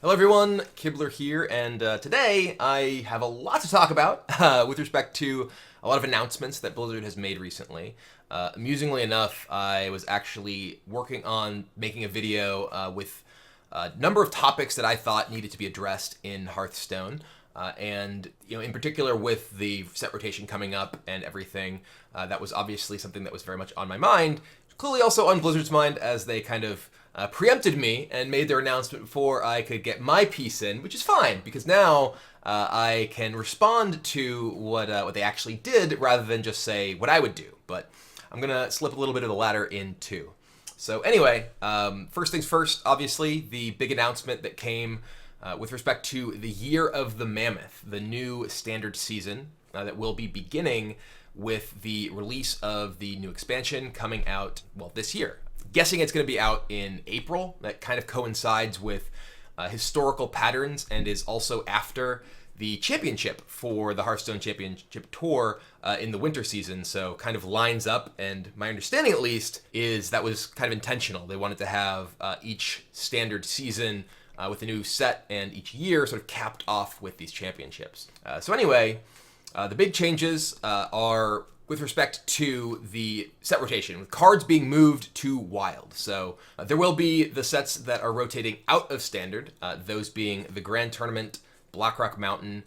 Hello everyone, Kibler here, and today I have a lot to talk about with respect to a lot of announcements that Blizzard has made recently. Amusingly enough, I was actually working on making a video with a number of topics that I thought needed to be addressed in Hearthstone. And in particular, with the set rotation coming up and everything, that was obviously something that was very much on my mind. Clearly, also on Blizzard's mind, as they kind of preempted me and made their announcement before I could get my piece in, which is fine because now I can respond to what they actually did rather than just say what I would do. But I'm gonna slip a little bit of the latter in too. So anyway, first things first. Obviously, the big announcement that came with respect to the Year of the Mammoth, the new standard season that will be beginning with the release of the new expansion coming out, well, this year. Guessing it's going to be out in April. That kind of coincides with historical patterns and is also after the championship for the Hearthstone Championship Tour in the winter season. So kind of lines up, and my understanding at least is that was kind of intentional. They wanted to have each standard season with a new set and each year sort of capped off with these championships. So anyway, the big changes are with respect to the set rotation, with cards being moved to Wild. So there will be the sets that are rotating out of Standard, those being the Grand Tournament, Blackrock Mountain,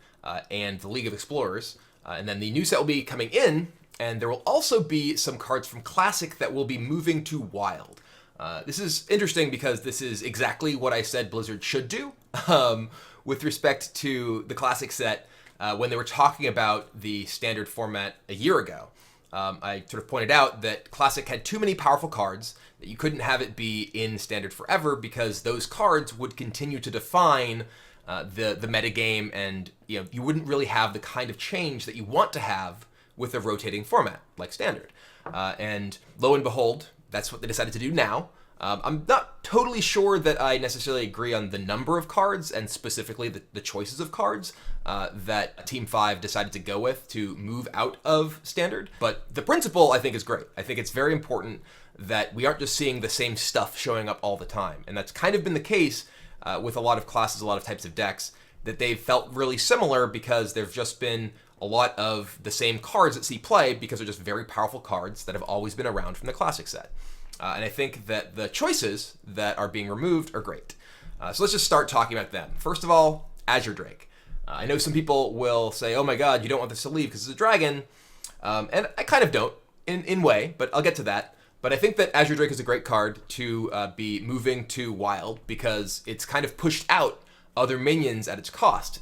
and the League of Explorers. And then the new set will be coming in, and there will also be some cards from Classic that will be moving to Wild. This is interesting because this is exactly what I said Blizzard should do with respect to the Classic set. When they were talking about the Standard format a year ago, I sort of pointed out that Classic had too many powerful cards, that you couldn't have it be in Standard forever because those cards would continue to define the metagame, and you wouldn't really have the kind of change that you want to have with a rotating format like Standard. And lo and behold, that's what they decided to do now. I'm not totally sure that I necessarily agree on the number of cards and specifically the choices of cards that Team 5 decided to go with to move out of Standard. But the principle, I think, is great. I think it's very important that we aren't just seeing the same stuff showing up all the time. And that's kind of been the case with a lot of classes, a lot of types of decks, that they've felt really similar because there've just been a lot of the same cards that see play because they're just very powerful cards that have always been around from the Classic set. And I think that the choices that are being removed are great. So let's just start talking about them. First of all, Azure Drake. I know some people will say, oh my god, you don't want this to leave because it's a dragon. And I kind of don't, in way, but I'll get to that. But I think that Azure Drake is a great card to be moving to Wild because it's kind of pushed out other minions at its cost.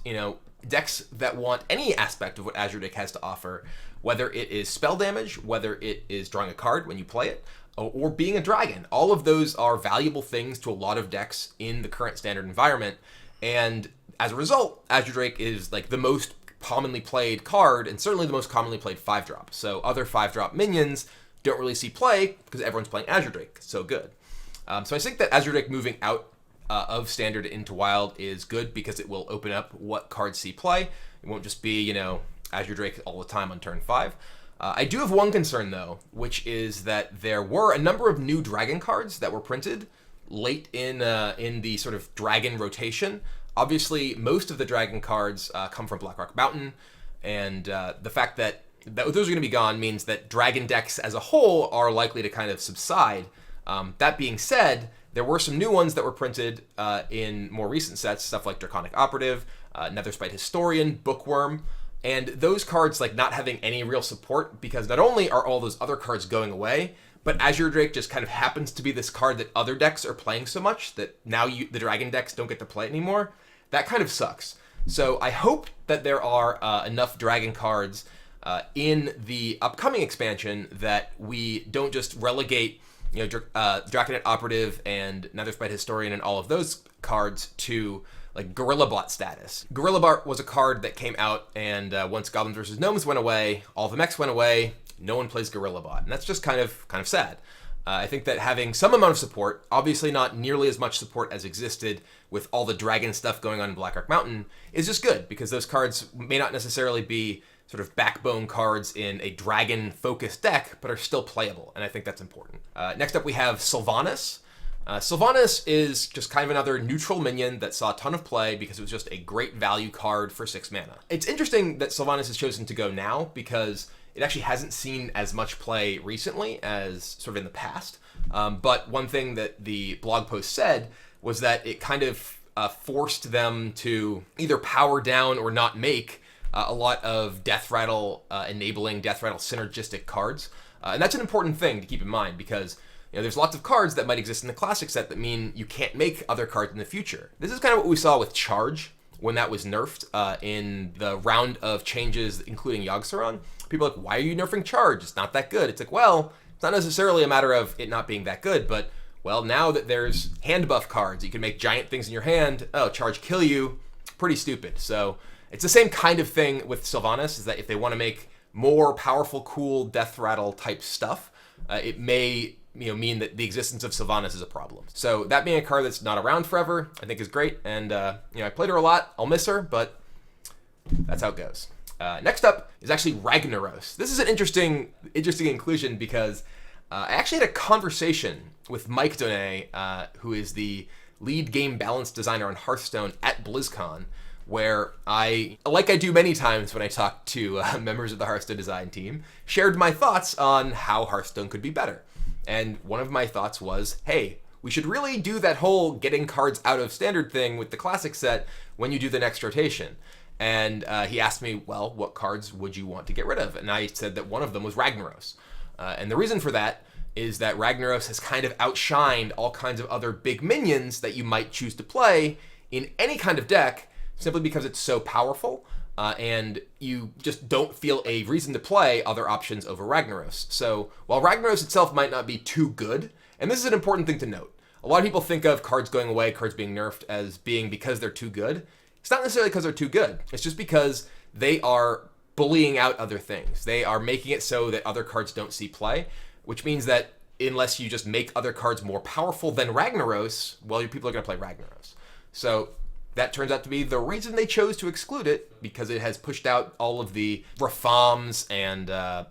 Decks that want any aspect of what Azure Drake has to offer, whether it is spell damage, whether it is drawing a card when you play it, or being a dragon. All of those are valuable things to a lot of decks in the current Standard environment. And as a result, Azure Drake is like the most commonly played card and certainly the most commonly played 5-drop. So other 5-drop minions don't really see play because everyone's playing Azure Drake. It's so good. So I think that Azure Drake moving out of Standard into Wild is good because it will open up what cards see play. It won't just be, Azure Drake all the time on turn 5. I do have one concern, though, which is that there were a number of new dragon cards that were printed late in the sort of dragon rotation. Obviously, most of the dragon cards come from Blackrock Mountain, and the fact that those are going to be gone means that dragon decks as a whole are likely to kind of subside. That being said, there were some new ones that were printed in more recent sets, stuff like Draconic Operative, Netherspite Historian, Bookworm. And those cards not having any real support because not only are all those other cards going away, but Azure Drake just kind of happens to be this card that other decks are playing so much that now the dragon decks don't get to play it anymore. That kind of sucks. So I hope that there are enough dragon cards in the upcoming expansion that we don't just relegate Draconic Operative and Netherspite Historian and all of those cards to Gorilla Bot status. Gorilla Bot was a card that came out, and once Goblins vs. Gnomes went away, all the mechs went away, no one plays Gorilla Bot, and that's just kind of sad. I think that having some amount of support, obviously not nearly as much support as existed with all the dragon stuff going on in Blackrock Mountain, is just good, because those cards may not necessarily be sort of backbone cards in a dragon-focused deck, but are still playable, and I think that's important. Next up we have Sylvanas. Sylvanas is just kind of another neutral minion that saw a ton of play because it was just a great value card for 6 mana. It's interesting that Sylvanas has chosen to go now because it actually hasn't seen as much play recently as sort of in the past. But one thing that the blog post said was that it kind of forced them to either power down or not make a lot of Death Rattle enabling, Death Rattle synergistic cards. And that's an important thing to keep in mind because there's lots of cards that might exist in the Classic set that mean you can't make other cards in the future. This is kind of what we saw with Charge when that was nerfed in the round of changes, including Yogg-Saron. People are like, why are you nerfing Charge? It's not that good. It's like, well, it's not necessarily a matter of it not being that good, but, well, now that there's hand buff cards, you can make giant things in your hand. Oh, Charge kill you. Pretty stupid. So it's the same kind of thing with Sylvanas, is that if they want to make more powerful, cool Death Rattle type stuff, it may mean that the existence of Sylvanas is a problem. So that being a card that's not around forever, I think is great. And I played her a lot. I'll miss her, but that's how it goes. Next up is actually Ragnaros. This is an interesting inclusion because I actually had a conversation with Mike Donay, who is the lead game balance designer on Hearthstone at BlizzCon, where I, like I do many times when I talk to members of the Hearthstone design team, shared my thoughts on how Hearthstone could be better. And one of my thoughts was, hey, we should really do that whole getting cards out of standard thing with the Classic set when you do the next rotation. And he asked me, well, what cards would you want to get rid of? And I said that one of them was Ragnaros. And the reason for that is that Ragnaros has kind of outshined all kinds of other big minions that you might choose to play in any kind of deck, simply because it's so powerful, and you just don't feel a reason to play other options over Ragnaros. So while Ragnaros itself might not be too good, and this is an important thing to note, a lot of people think of cards going away, cards being nerfed as being because they're too good. It's not necessarily because they're too good. It's just because they are bullying out other things. They are making it so that other cards don't see play, which means that unless you just make other cards more powerful than Ragnaros, well, your people are going to play Ragnaros. So that turns out to be the reason they chose to exclude it, because it has pushed out all of the Rafams and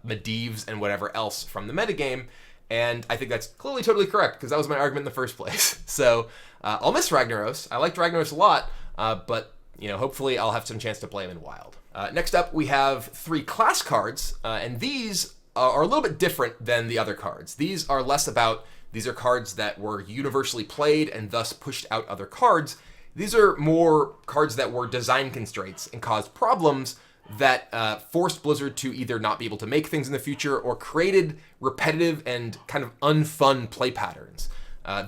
Medivhs and whatever else from the metagame. And I think that's clearly totally correct, because that was my argument in the first place. So I'll miss Ragnaros. I liked Ragnaros a lot, but hopefully I'll have some chance to play him in Wild. Next up, we have 3 class cards, and these are a little bit different than the other cards. These are less about, these are cards that were universally played and thus pushed out other cards. These are more cards that were design constraints and caused problems that forced Blizzard to either not be able to make things in the future or created repetitive and kind of unfun play patterns.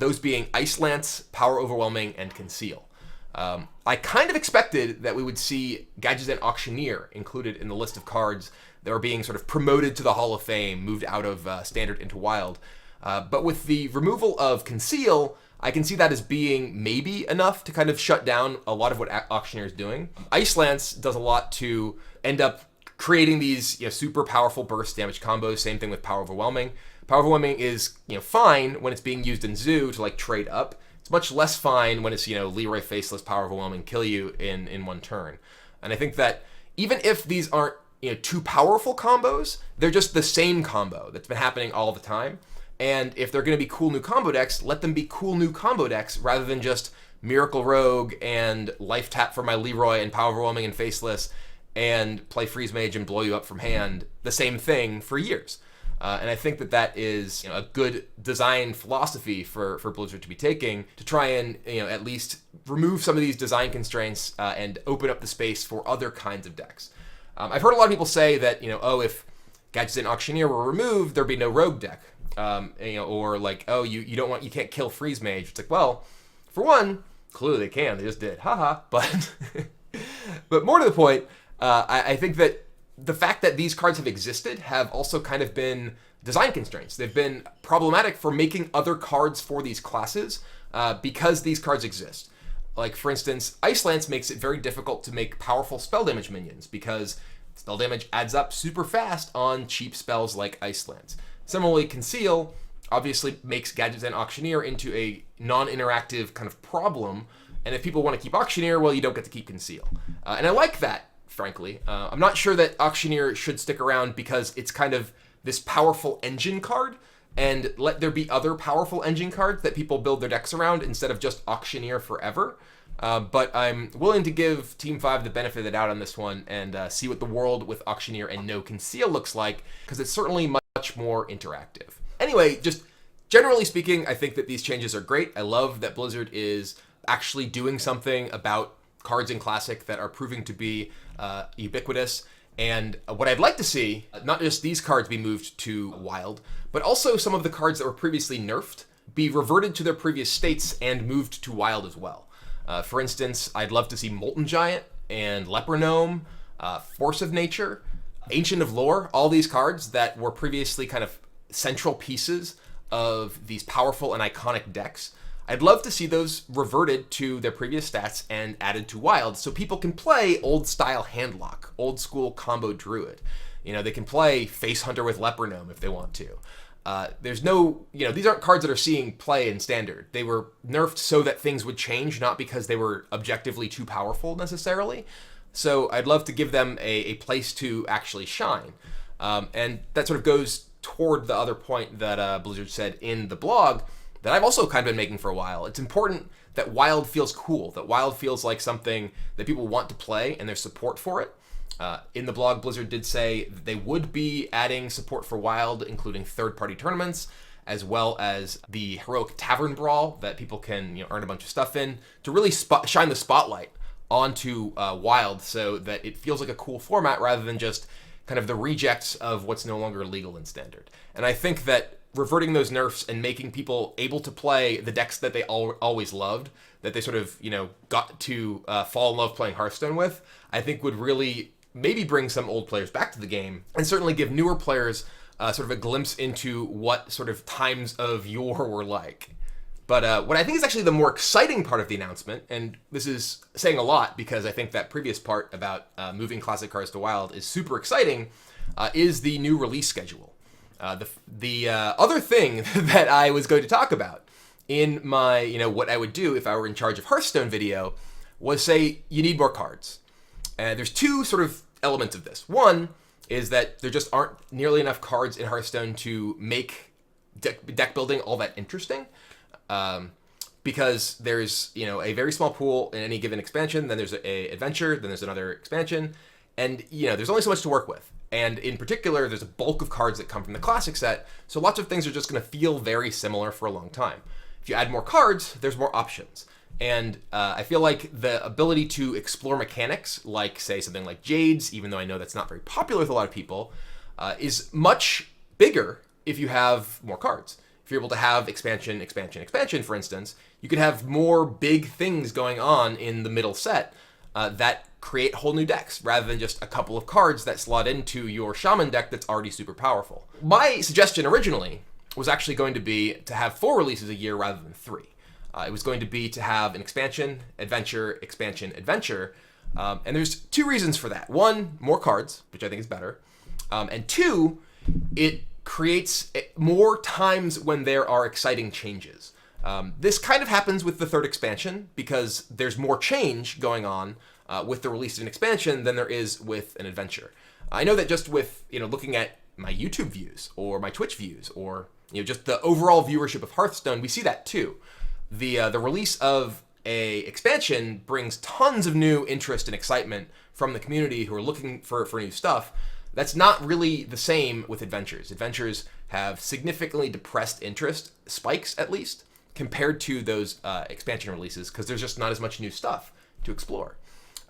Those being Ice Lance, Power Overwhelming, and Conceal. I kind of expected that we would see Gadgetzan Auctioneer included in the list of cards that were being sort of promoted to the Hall of Fame, moved out of Standard into Wild. But with the removal of Conceal, I can see that as being maybe enough to kind of shut down a lot of what Auctioneer is doing. Ice Lance does a lot to end up creating these super powerful burst damage combos. Same thing with Power Overwhelming. Power Overwhelming is fine when it's being used in Zoo to trade up. It's much less fine when it's Leroy Faceless, Power Overwhelming, kill you in one turn. And I think that even if these aren't too powerful combos, they're just the same combo that's been happening all the time. And if they're going to be cool new combo decks, let them be cool new combo decks rather than just Miracle Rogue and Life Tap for my Leroy and Power Overwhelming and Faceless and play Freeze Mage and blow you up from hand, the same thing for years. And I think that is a good design philosophy for Blizzard to be taking to try and at least remove some of these design constraints and open up the space for other kinds of decks. I've heard a lot of people say that if Gadgetzan Auctioneer were removed, there'd be no Rogue deck. Or you can't kill Freeze Mage. It's like, well, for one, clearly they can. They just did. Haha. But more to the point, I think that the fact that these cards have existed have also kind of been design constraints. They've been problematic for making other cards for these classes because these cards exist. Like, for instance, Ice Lance makes it very difficult to make powerful spell damage minions because spell damage adds up super fast on cheap spells like Ice Lance. Similarly, Conceal obviously makes Gadgetzan Auctioneer into a non-interactive kind of problem, and if people want to keep Auctioneer, well, you don't get to keep Conceal. And I like that, frankly. I'm not sure that Auctioneer should stick around because it's kind of this powerful engine card, and let there be other powerful engine cards that people build their decks around instead of just Auctioneer forever. But I'm willing to give Team 5 the benefit of the doubt on this one and see what the world with Auctioneer and No Conceal looks like, because it's certainly much more interactive. Anyway, just generally speaking, I think that these changes are great. I love that Blizzard is actually doing something about cards in Classic that are proving to be ubiquitous. And what I'd like to see, not just these cards be moved to Wild, but also some of the cards that were previously nerfed be reverted to their previous states and moved to Wild as well. For instance, I'd love to see Molten Giant and Leper Gnome, Force of Nature, Ancient of Lore, all these cards that were previously kind of central pieces of these powerful and iconic decks. I'd love to see those reverted to their previous stats and added to Wild so people can play old style Handlock, old school combo Druid. They can play Face Hunter with Leper Gnome if they want to. There's no, these aren't cards that are seeing play in Standard. They were nerfed so that things would change, not because they were objectively too powerful necessarily. So I'd love to give them a place to actually shine. And that sort of goes toward the other point that Blizzard said in the blog that I've also kind of been making for a while. It's important that Wild feels cool, that Wild feels like something that people want to play and there's support for it. In the blog, Blizzard did say that they would be adding support for Wild, including third-party tournaments, as well as the Heroic Tavern Brawl that people can earn a bunch of stuff in, to really shine the spotlight onto Wild so that it feels like a cool format rather than just kind of the rejects of what's no longer legal in Standard. And I think that reverting those nerfs and making people able to play the decks that they always loved, that they sort of, got to fall in love playing Hearthstone with, I think would really maybe bring some old players back to the game and certainly give newer players sort of a glimpse into what sort of times of yore were like. But what I think is actually the more exciting part of the announcement, and this is saying a lot because I think that previous part about moving Classic cards to Wild is super exciting, is the new release schedule. The other thing that I was going to talk about in my, what I would do if I were in charge of Hearthstone video was say you need more cards. There's two sort of elements of this. One is that there just aren't nearly enough cards in Hearthstone to make deck building all that interesting. Because there's, a very small pool in any given expansion, then there's a adventure, then there's another expansion, and, there's only so much to work with. And in particular, there's a bulk of cards that come from the Classic set, so lots of things are just going to feel very similar for a long time. If you add more cards, there's more options. And I feel like the ability to explore mechanics, like, say, something like Jades, even though I know that's not very popular with a lot of people, is much bigger if you have more cards. If you're able to have expansion, for instance, you could have more big things going on in the middle set that create whole new decks, rather than just a couple of cards that slot into your Shaman deck that's already super powerful. My suggestion originally was actually going to be to have 4 releases a year rather than 3. It was going to be to have an expansion, adventure, expansion, adventure. And there's 2 reasons for that. 1, more cards, which I think is better. And 2, it creates more times when there are exciting changes. This kind of happens with the 3rd expansion because there's more change going on with the release of an expansion than there is with an adventure. I know that just with looking at my YouTube views or my Twitch views or just the overall viewership of Hearthstone, we see that too. The release of a expansion brings tons of new interest and excitement from the community who are looking for new stuff. That's not really the same with adventures. Adventures have significantly depressed interest, spikes at least, compared to those expansion releases because there's just not as much new stuff to explore.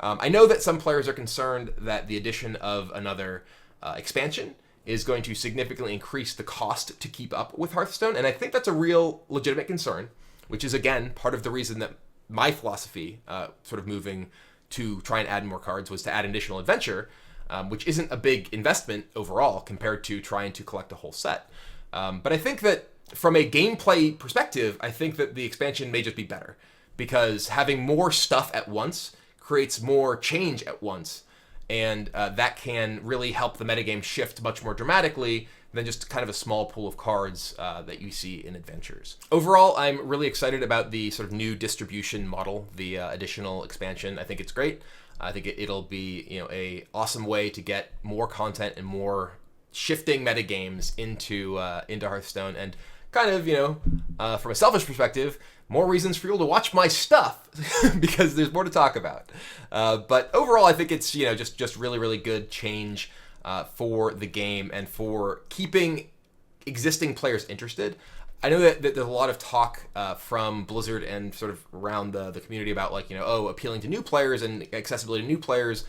I know that some players are concerned that the addition of another expansion is going to significantly increase the cost to keep up with Hearthstone, and I think that's a real legitimate concern, which is, again, part of the reason that my philosophy, sort of moving to try and add more cards, was to add an additional adventure, which isn't a big investment overall compared to trying to collect a whole set. But I think that from a gameplay perspective, I think that the expansion may just be better, because having more stuff at once creates more change at once, and that can really help the metagame shift much more dramatically than just kind of a small pool of cards that you see in adventures. Overall, I'm really excited about the sort of new distribution model, the additional expansion. I think it's great. I think it'll be a awesome way to get more content and more shifting metagames into Hearthstone, and kind of, from a selfish perspective, more reasons for people to watch my stuff because there's more to talk about. But overall, I think it's just really, really good change for the game and for keeping existing players interested. I know that there's a lot of talk from Blizzard and sort of around the community about appealing to new players and accessibility to new players.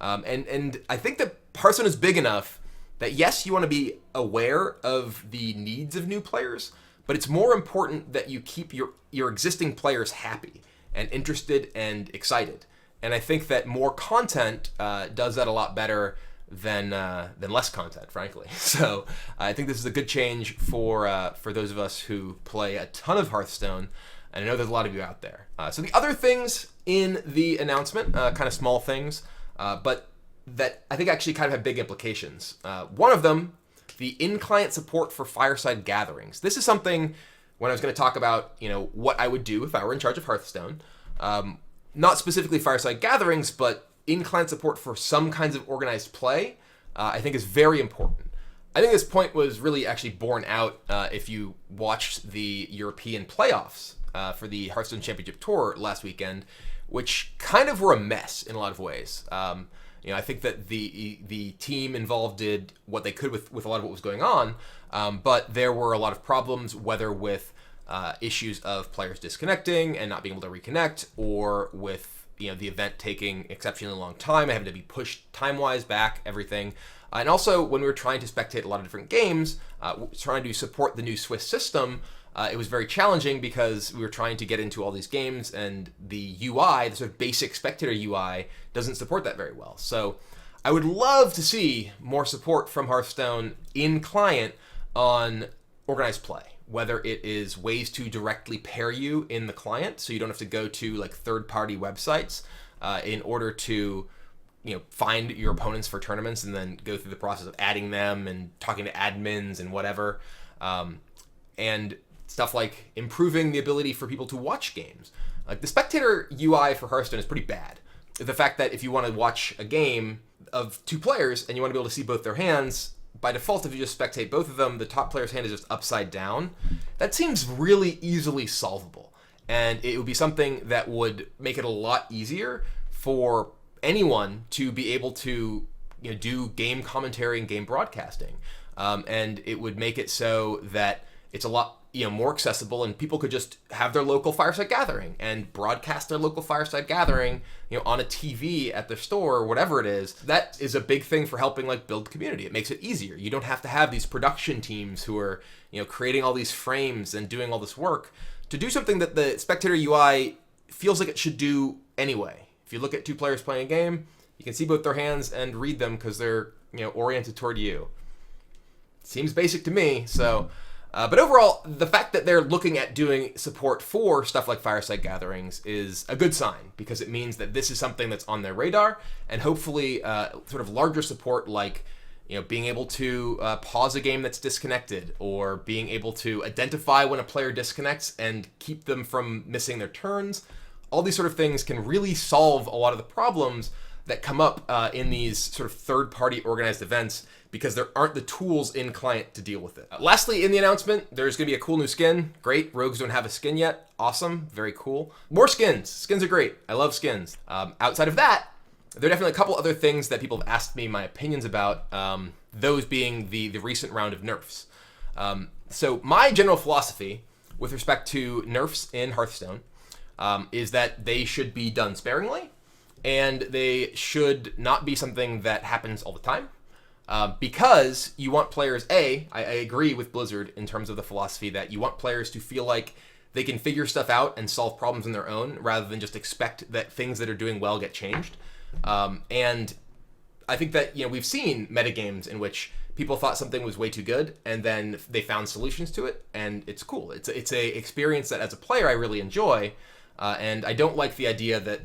And I think that Hearthstone is big enough that yes, you want to be aware of the needs of new players, but it's more important that you keep your existing players happy and interested and excited. And I think that more content does that a lot better than less content, frankly. So I think this is a good change for those of us who play a ton of Hearthstone, and I know there's a lot of you out there. So the other things in the announcement, kind of small things, but that I think actually kind of have big implications. One of them, the in-client support for fireside gatherings. This is something when I was going to talk about what I would do if I were in charge of Hearthstone. Not specifically fireside gatherings, but in-client support for some kinds of organized play, I think is very important. I think this point was really actually borne out if you watched the European playoffs for the Hearthstone Championship Tour last weekend, which kind of were a mess in a lot of ways. I think that the team involved did what they could with a lot of what was going on, but there were a lot of problems, whether with issues of players disconnecting and not being able to reconnect, or with the event taking exceptionally long time, having to be pushed time-wise back, everything. And also, when we were trying to spectate a lot of different games, trying to support the new Swiss system, it was very challenging because we were trying to get into all these games, and the UI, the sort of basic spectator UI, doesn't support that very well. So I would love to see more support from Hearthstone in client on organized play, whether it is ways to directly pair you in the client so you don't have to go to third-party websites in order to find your opponents for tournaments and then go through the process of adding them and talking to admins and whatever, and stuff like improving the ability for people to watch games. The spectator UI for Hearthstone is pretty bad. The fact that if you want to watch a game of two players and you want to be able to see both their hands, by default, if you just spectate both of them, the top player's hand is just upside down. That seems really easily solvable. And it would be something that would make it a lot easier for anyone to be able to do game commentary and game broadcasting. And it would make it so that it's a lot more accessible, and people could just have their local fireside gathering and broadcast their local fireside gathering on a TV at their store or whatever it is. That is a big thing for helping build community. It makes it easier. You don't have to have these production teams who are creating all these frames and doing all this work to do something that the spectator UI feels like it should do anyway. If you look at two players playing a game, you can see both their hands and read them because they're oriented toward you. Seems basic to me. So but overall, the fact that they're looking at doing support for stuff like fireside gatherings is a good sign, because it means that this is something that's on their radar, and hopefully sort of larger support like being able to pause a game that's disconnected, or being able to identify when a player disconnects and keep them from missing their turns. All these sort of things can really solve a lot of the problems that come up in these sort of third-party organized events, because there aren't the tools in client to deal with it. Lastly, in the announcement, there's going to be a cool new skin. Great. Rogues don't have a skin yet. Awesome. Very cool. More skins. Skins are great. I love skins. Outside of that, there are definitely a couple other things that people have asked me my opinions about, those being the recent round of nerfs. So my general philosophy with respect to nerfs in Hearthstone is that they should be done sparingly, and they should not be something that happens all the time. Because you want players, I agree with Blizzard in terms of the philosophy that you want players to feel like they can figure stuff out and solve problems on their own, rather than just expect that things that are doing well get changed. And I think that we've seen metagames in which people thought something was way too good, and then they found solutions to it, and it's cool. It's a experience that as a player I really enjoy. And I don't like the idea that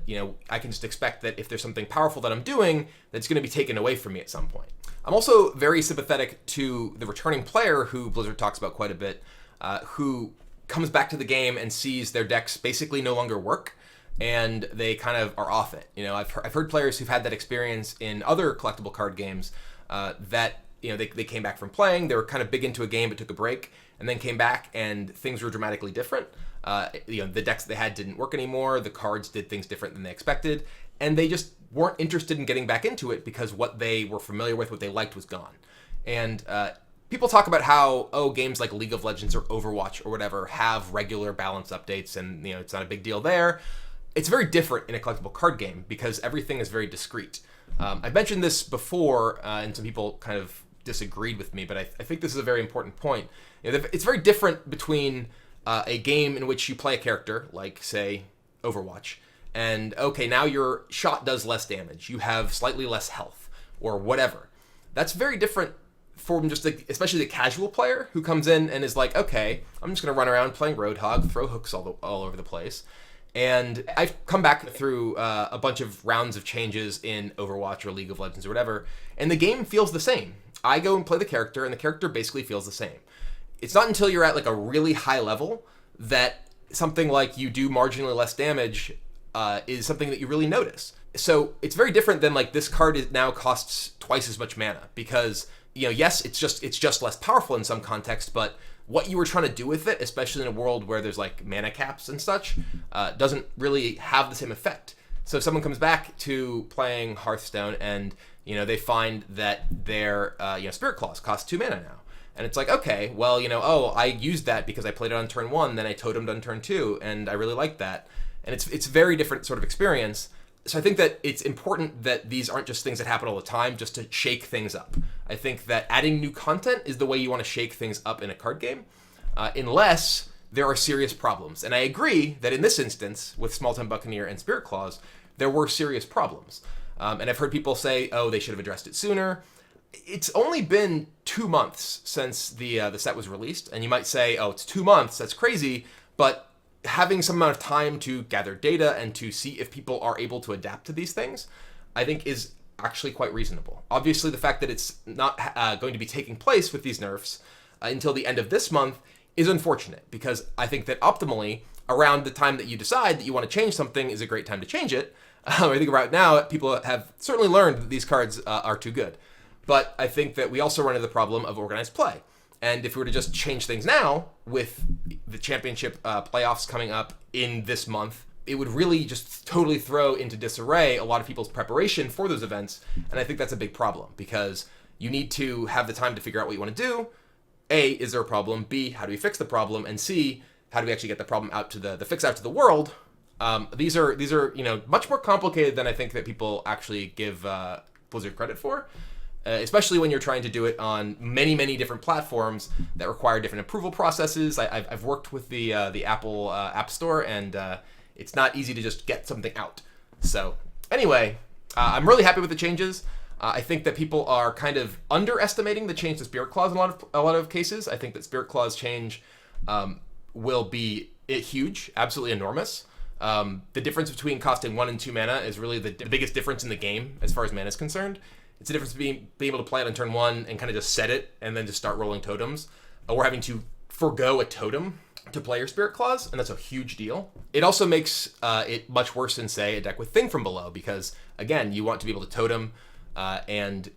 I can just expect that if there's something powerful that I'm doing, that's going to be taken away from me at some point. I'm also very sympathetic to the returning player, who Blizzard talks about quite a bit, who comes back to the game and sees their decks basically no longer work, and they kind of are off it. I've heard players who've had that experience in other collectible card games, that they came back from playing. They were kind of big into a game, but took a break, and then came back, and things were dramatically different. The decks they had didn't work anymore. The cards did things different than they expected, and they just weren't interested in getting back into it because what they were familiar with, what they liked, was gone. And people talk about how, games like League of Legends or Overwatch or whatever have regular balance updates, and it's not a big deal there. It's very different in a collectible card game because everything is very discrete. I've mentioned this before, and some people kind of disagreed with me, but I think this is a very important point. It's very different between a game in which you play a character, like, say, Overwatch, and, now your shot does less damage. You have slightly less health, or whatever. That's very different from just, especially the casual player who comes in and is like, okay, I'm just going to run around playing Roadhog, throw hooks all over the place. And I've come back through a bunch of rounds of changes in Overwatch or League of Legends or whatever, and the game feels the same. I go and play the character, and the character basically feels the same. It's not until you're at like a really high level that something like you do marginally less damage is something that you really notice. So it's very different than like this card now costs twice as much mana because, yes, it's just less powerful in some context, but what you were trying to do with it, especially in a world where there's like mana caps and such, doesn't really have the same effect. So if someone comes back to playing Hearthstone and they find that their Spirit Claws cost 2 mana now, and it's like, okay, well, I used that because I played it on turn 1, then I totemed on turn 2, and I really liked that, and it's very different sort of experience. So I think that it's important that these aren't just things that happen all the time just to shake things up. I think that adding new content is the way you want to shake things up in a card game, unless there are serious problems. And I agree that in this instance, with Small Time Buccaneer and Spirit Claws, there were serious problems. And I've heard people say, they should have addressed it sooner. It's only been 2 months since the set was released, and you might say, it's 2 months, that's crazy, but having some amount of time to gather data and to see if people are able to adapt to these things, I think is actually quite reasonable. Obviously, the fact that it's not going to be taking place with these nerfs until the end of this month is unfortunate, because I think that optimally, around the time that you decide that you want to change something is a great time to change it. I think right now, people have certainly learned that these cards are too good. But I think that we also run into the problem of organized play. And if we were to just change things now, with the championship playoffs coming up in this month, it would really just totally throw into disarray a lot of people's preparation for those events. And I think that's a big problem, because you need to have the time to figure out what you want to do. A, is there a problem? B, how do we fix the problem? And C, how do we actually get the problem out to the fix out to the world? These are much more complicated than I think that people actually give Blizzard credit for. Especially when you're trying to do it on many, many different platforms that require different approval processes. I've worked with the Apple App Store, and it's not easy to just get something out. So anyway, I'm really happy with the changes. I think that people are kind of underestimating the change to Spirit Claws in a lot of cases. I think that Spirit Claws change will be huge, absolutely enormous. The difference between costing 1 and 2 mana is really the biggest difference in the game as far as mana is concerned. It's the difference between being able to play it on turn 1 and kind of just set it and then just start rolling totems, or having to forego a totem to play your Spirit Claws, and that's a huge deal. It also makes it much worse than, say, a deck with Thing from Below, because, again, you want to be able to totem and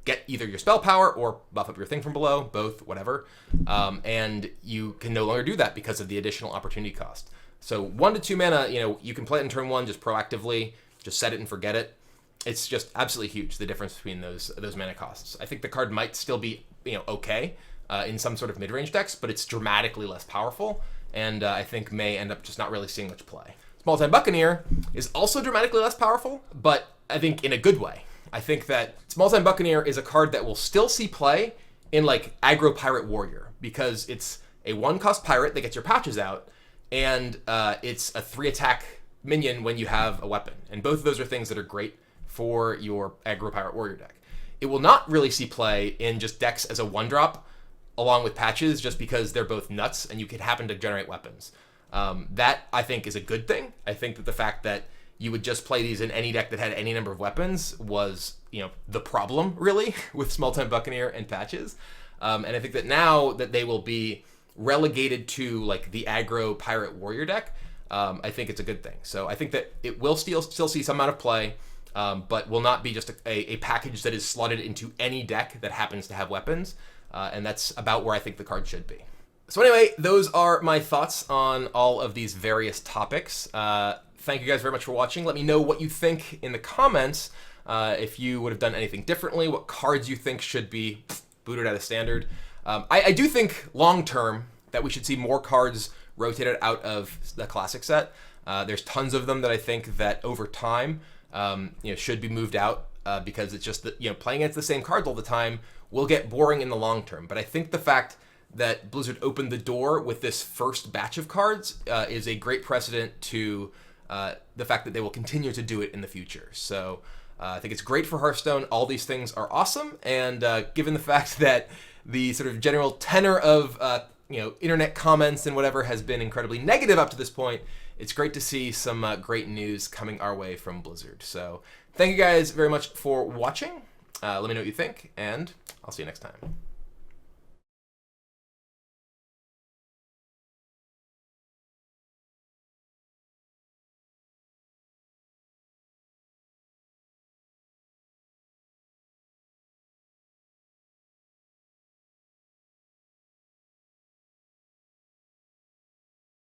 get either your spell power or buff up your Thing from Below, both, whatever, and you can no longer do that because of the additional opportunity cost. So 1 to 2 mana, you can play it in turn 1 just proactively, just set it and forget it. It's just absolutely huge, the difference between those mana costs. I think the card might still be okay in some sort of mid-range decks, but it's dramatically less powerful, and I think may end up just not really seeing much play. Small Time Buccaneer is also dramatically less powerful, but I think in a good way. I think that Small Time Buccaneer is a card that will still see play in like Aggro Pirate Warrior, because it's a 1-cost pirate that gets your patches out, and it's a 3-attack minion when you have a weapon. And both of those are things that are great for your Aggro Pirate Warrior deck. It will not really see play in just decks as a 1-drop along with patches, just because they're both nuts and you can happen to generate weapons. That, I think, is a good thing. I think that the fact that you would just play these in any deck that had any number of weapons was, the problem, really, with Small Time Buccaneer and patches. And I think that now that they will be relegated to, like, the Aggro Pirate Warrior deck, I think it's a good thing. So I think that it will still see some amount of play. but will not be just a package that is slotted into any deck that happens to have weapons. And that's about where I think the card should be. So anyway, those are my thoughts on all of these various topics. Thank you guys very much for watching. Let me know what you think in the comments. If you would have done anything differently, what cards you think should be booted out of standard. I do think long-term that we should see more cards rotated out of the classic set. There's tons of them that I think that over time should be moved out because it's just that playing against the same cards all the time will get boring in the long term. But I think the fact that Blizzard opened the door with this first batch of cards is a great precedent to the fact that they will continue to do it in the future. So I think it's great for Hearthstone. All these things are awesome, and given the fact that the sort of general tenor of internet comments and whatever has been incredibly negative up to this point, it's great to see some great news coming our way from Blizzard. So thank you guys very much for watching. Let me know what you think, and I'll see you next time.